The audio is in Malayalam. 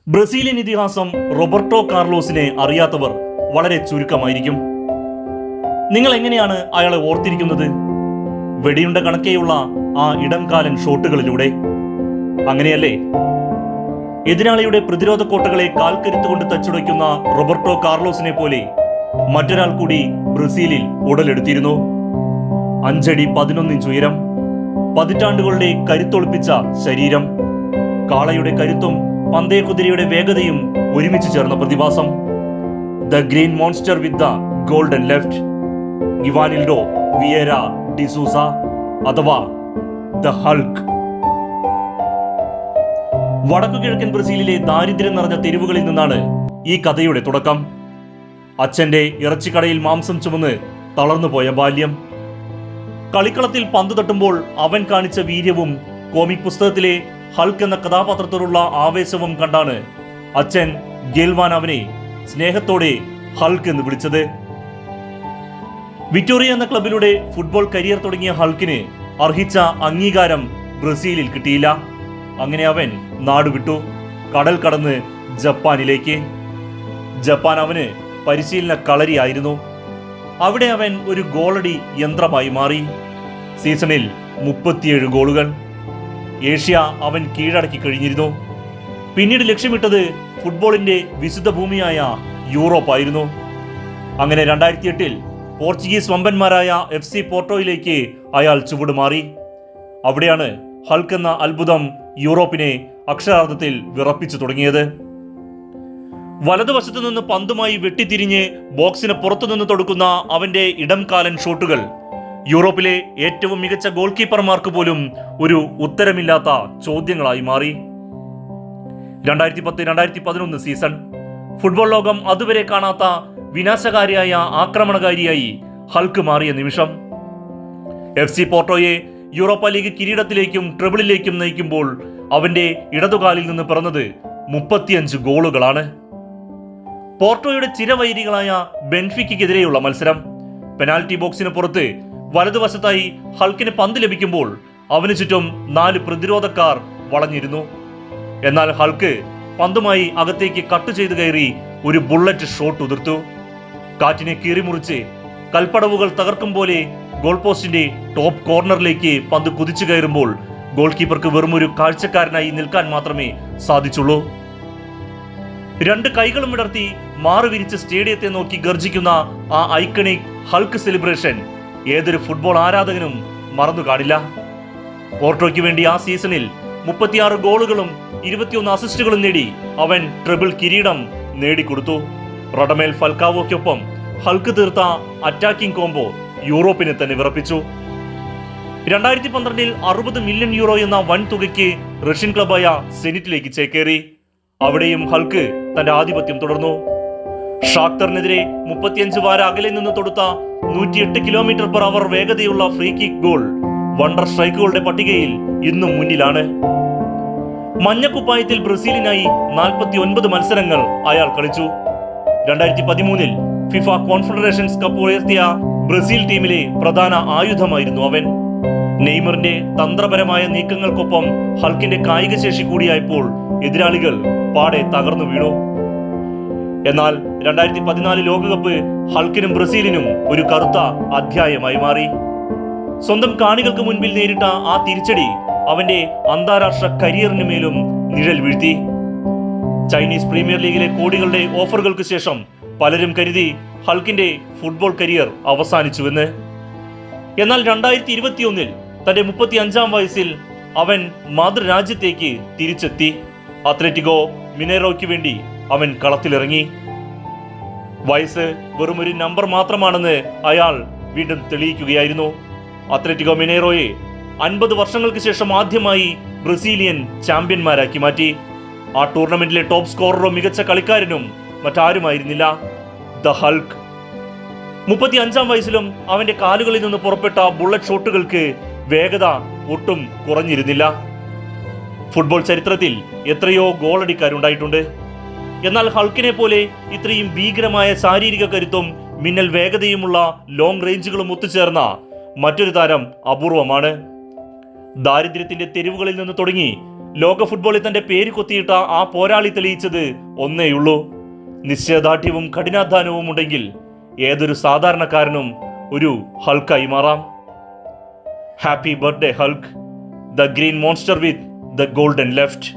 ബ്രസീലിയൻ ഇതിഹാസം റോബർട്ടോ കാർലോസിനെ അറിയാത്തവർ വളരെ ചുരുക്കമായിരിക്കും. നിങ്ങൾ എങ്ങനെയാണ് അയാളെ ഓർത്തിരിക്കുന്നത്? വെടിയുണ്ട കണക്കെയുള്ള ആ ഇടംകാലൻ ഷോട്ടുകളിലൂടെ, അങ്ങനെയല്ലേ? എതിരാളിയുടെ പ്രതിരോധ കോട്ടകളെ കാൽക്കരുത്തുകൊണ്ട് തച്ചുടയ്ക്കുന്ന റോബർട്ടോ കാർലോസിനെ പോലെ മറ്റൊരാൾ കൂടി ബ്രസീലിൽ ഉടലെടുത്തിരുന്നു. 5 അടി 11 ഇഞ്ച് ഉയരം, പതിറ്റാണ്ടുകളുടെ കരുത്തൊളിപ്പിച്ച ശരീരം, കാളയുടെ കരുത്തും പന്തയക്കുതിരയുടെ വേഗതയും ഒരുമിച്ച് ചേർന്ന പ്രതിഭാസം. The green monster with the golden left, Givanildo Vieira de Souza അഥവാ ദ ഹൾക്ക്. വടക്കുകിഴക്കൻ ബ്രസീലിലെ ദാരിദ്ര്യം നിറഞ്ഞ തെരുവുകളിൽ നിന്നാണ് ഈ കഥയുടെ തുടക്കം. അച്ഛന്റെ ഇറച്ചിക്കടയിൽ മാംസം ചുമന്ന് തളർന്നുപോയ ബാല്യം, കളിക്കളത്തിൽ പന്ത് തട്ടുമ്പോൾ അവൻ കാണിച്ച വീര്യവും കോമിക് പുസ്തകത്തിലെ ഹൾക്ക് എന്ന കഥാപാത്രത്തോടുള്ള ആവേശവും കണ്ടാണ് അച്ഛൻ ഗെൽവാൻ അവനെ സ്നേഹത്തോടെ ഹൾക്ക് എന്ന് വിളിച്ചത്. വിക്ടോറിയ എന്ന ക്ലബിലൂടെ ഫുട്ബോൾ കരിയർ തുടങ്ങിയ ഹൾക്കിന് അർഹിച്ച അംഗീകാരം ബ്രസീലിൽ കിട്ടിയില്ല. അങ്ങനെ അവൻ നാടുവിട്ടു, കടൽ കടന്ന് ജപ്പാനിലേക്ക്. ജപ്പാൻ അവന് പരിശീലന കളരിയായിരുന്നു. അവിടെ അവൻ ഒരു ഗോളടി യന്ത്രമായി മാറി. സീസണിൽ 37 ഗോളുകൾ. ഏഷ്യ അവൻ കീഴടക്കി കഴിഞ്ഞിരുന്നു. പിന്നീട് ലക്ഷ്യമിട്ടത് ഫുട്ബോളിന്റെ വിശുദ്ധ ഭൂമിയായ യൂറോപ്പായിരുന്നു. അങ്ങനെ 2008 പോർച്ചുഗീസ് വമ്പന്മാരായ FC പോർട്ടോയിലേക്ക് അയാൾ ചുവടുമാറി. അവിടെയാണ് ഹൾക്ക് എന്ന അത്ഭുതം യൂറോപ്പിനെ അക്ഷരാർത്ഥത്തിൽ വിറപ്പിച്ചു തുടങ്ങിയത്. വലതുവശത്തു നിന്ന് പന്തുമായി വെട്ടിത്തിരിഞ്ഞ് ബോക്സിന് പുറത്തുനിന്ന് തൊടുക്കുന്ന അവന്റെ ഇടംകാലൻ ഷോട്ടുകൾ യൂറോപ്പിലെ ഏറ്റവും മികച്ച ഗോൾ കീപ്പർമാർക്ക് പോലും ഒരു ഉത്തരമില്ലാത്ത ചോദ്യങ്ങളായി മാറി. 2010-2011 സീസൺ ഫുട്ബോൾ ലോകം അതുവരെ കാണാത്ത വിനാശകാരിയായ ആക്രമണകാരിയായി ഹൾക്ക് മാറിയ നിമിഷം. FC പോർട്ടോയെ യൂറോപ്പ ലീഗ് കിരീടത്തിലേക്കും ട്രിബിളിലേക്കും നയിക്കുമ്പോൾ അവന്റെ ഇടതുകാലിൽ നിന്ന് പിറന്നത് 35 ഗോളുകളാണ്. പോർട്ടോയുടെ ചിരവൈരികളായ ബെൻഫിക്കെതിരെയുള്ള മത്സരം. പെനാൽറ്റി ബോക്സിന് പുറത്ത് വലതുവശത്തായി ഹൾക്കിന് പന്ത് ലഭിക്കുമ്പോൾ അവന് ചുറ്റും 4 പ്രതിരോധക്കാർ വളഞ്ഞിരുന്നു. എന്നാൽ ഹൾക്ക് പന്തുമായി അകത്തേക്ക് കട്ട് ചെയ്ത് കയറി ഒരു ബുള്ളറ്റ് ഷോട്ട് ഉതിർത്തു. കാറ്റിനെ കീറിമുറിച്ച് കൽപ്പടവുകൾ തകർക്കും പോലെ ഗോൾ പോസ്റ്റിന്റെ ടോപ്പ് കോർണറിലേക്ക് പന്ത് കുതിച്ചു കയറുമ്പോൾ ഗോൾ കീപ്പർക്ക് വെറുമൊരു കാഴ്ചക്കാരനായി നിൽക്കാൻ മാത്രമേ സാധിച്ചുള്ളൂ. 2 കൈകളും വിടർത്തി മാറുവിരിച്ച് സ്റ്റേഡിയത്തെ നോക്കി ഗർജിക്കുന്ന ആ ഐക്കണിക് ഹൾക്ക് സെലിബ്രേഷൻ ഏതൊരു ഫുട്ബോൾ ആരാധകനും മറന്നു കാണില്ല. പോർട്ടോയ്ക്ക് വേണ്ടി ആ സീസണിൽ 36 ഗോളുകളും 21 അസിസ്റ്റുകളും നേടി അവൻ ട്രിബിൾ കിരീടം നേടിക്കൊടുത്തു. റോഡമേൽ ഫൽക്കാവോയ്ക്കൊപ്പം ഹൾക്ക് തീർത്ത അറ്റാക്കിംഗ് കോംബോ യൂറോപ്പിനെ തന്നെ വിറപ്പിച്ചു. 2012 60 മില്യൺ യൂറോ എന്ന വൻ തുകയ്ക്ക് റഷ്യൻ ക്ലബായ സെനിറ്റിലേക്ക് ചേക്കേറി. അവിടെയും ഹൾക്ക് തന്റെ ആധിപത്യം തുടർന്നു. ഷാക്തറിനെതിരെ 35 വാര അകലെ നിന്ന് തൊടുത്ത 108 km/h വേഗതയുള്ള ഫ്രീ കിക്ക് ഗോൾ വണ്ടർ സ്ട്രൈക്കുകളുടെ പട്ടികയിൽ ഇന്നും മുന്നിലാണ്. മഞ്ഞക്കുപ്പായത്തിൽ ബ്രസീലിനായി 49 മത്സരങ്ങൾ അയാൾ കളിച്ചു. 2013 ഫിഫ കോൺഫെഡറേഷൻസ് കപ്പ് ഉയർത്തിയ ബ്രസീൽ ടീമിലെ പ്രധാന ആയുധമായിരുന്നു അവൻ. നെയ്മറിന്റെ തന്ത്രപരമായ നീക്കങ്ങൾക്കൊപ്പം ഹൾക്കിന്റെ കായിക ശേഷി കൂടിയായപ്പോൾ എതിരാളികൾ പാടെ തകർന്നു വീണു. എന്നാൽ 2014 ലോകകപ്പ് ഹൾക്കിനും ബ്രസീലിനും ഒരു കറുത്ത അധ്യായമായി മാറി. സ്വന്തം കാണികൾക്ക് മുൻപിൽ നേരിട്ട ആ തിരിച്ചടി അവന്റെ അന്താരാഷ്ട്ര കരിയറിന് മേലും നിഴൽ വീഴ്ത്തി. ചൈനീസ് പ്രീമിയർ ലീഗിലെ കോടികളുടെ ഓഫറുകൾക്ക് ശേഷം പലരും കരുതി ഹൾക്കിന്റെ ഫുട്ബോൾ കരിയർ അവസാനിച്ചുവെന്ന്. എന്നാൽ 2021 തന്റെ 35-ാം വയസ്സിൽ അവൻ മാതൃരാജ്യത്തേക്ക് തിരിച്ചെത്തി. അത്ലറ്റിക്കോ മിനേറോയ്ക്ക് വേണ്ടി അവൻ കളത്തിലിറങ്ങി. വയസ്സ് വെറുമൊരു നമ്പർ മാത്രമാണെന്ന് അയാൾ വീണ്ടും തെളിയിക്കുകയായിരുന്നു. അത്ലറ്റിക്കോ മിനേറോയെ 50 വർഷങ്ങൾക്ക് ശേഷം ആദ്യമായി ബ്രസീലിയൻ ചാമ്പ്യന്മാരാക്കി മാറ്റി. ആ ടൂർണമെന്റിലെ ടോപ്പ് സ്കോററോ മികച്ച കളിക്കാരനും മറ്റാരുമായിരുന്നില്ല, ദ ഹൾക്ക്. 35-ാം വയസ്സിലും അവന്റെ കാലുകളിൽ നിന്ന് പുറപ്പെട്ട ബുള്ളറ്റ് ഷോട്ടുകൾക്ക് വേഗത ഒട്ടും കുറഞ്ഞിരുന്നില്ല. ഫുട്ബോൾ ചരിത്രത്തിൽ എത്രയോ ഗോളടിക്കാരുണ്ടായിട്ടുണ്ട്. എന്നാൽ ഹൾക്കിനെ പോലെ ഇത്രയും ഭീകരമായ ശാരീരിക കരുത്തും മിന്നൽ വേഗതയുമുള്ള ലോങ് റേഞ്ചുകളും ഒത്തുചേർന്ന മറ്റൊരു താരം അപൂർവമാണ്. ദാരിദ്ര്യത്തിന്റെ തെരുവുകളിൽ നിന്ന് തുടങ്ങി ലോക ഫുട്ബോളിൽ തന്റെ പേര് കൊത്തിയിട്ട ആ പോരാളി തെളിയിച്ചത് ഒന്നേയുള്ളൂ: നിശ്ചയദാർഢ്യവും കഠിനാധ്വാനവും ഉണ്ടെങ്കിൽ ഏതൊരു സാധാരണക്കാരനും ഒരു ഹൾക്കായി മാറാം. Happy birthday Hulk, the green monster with the golden left.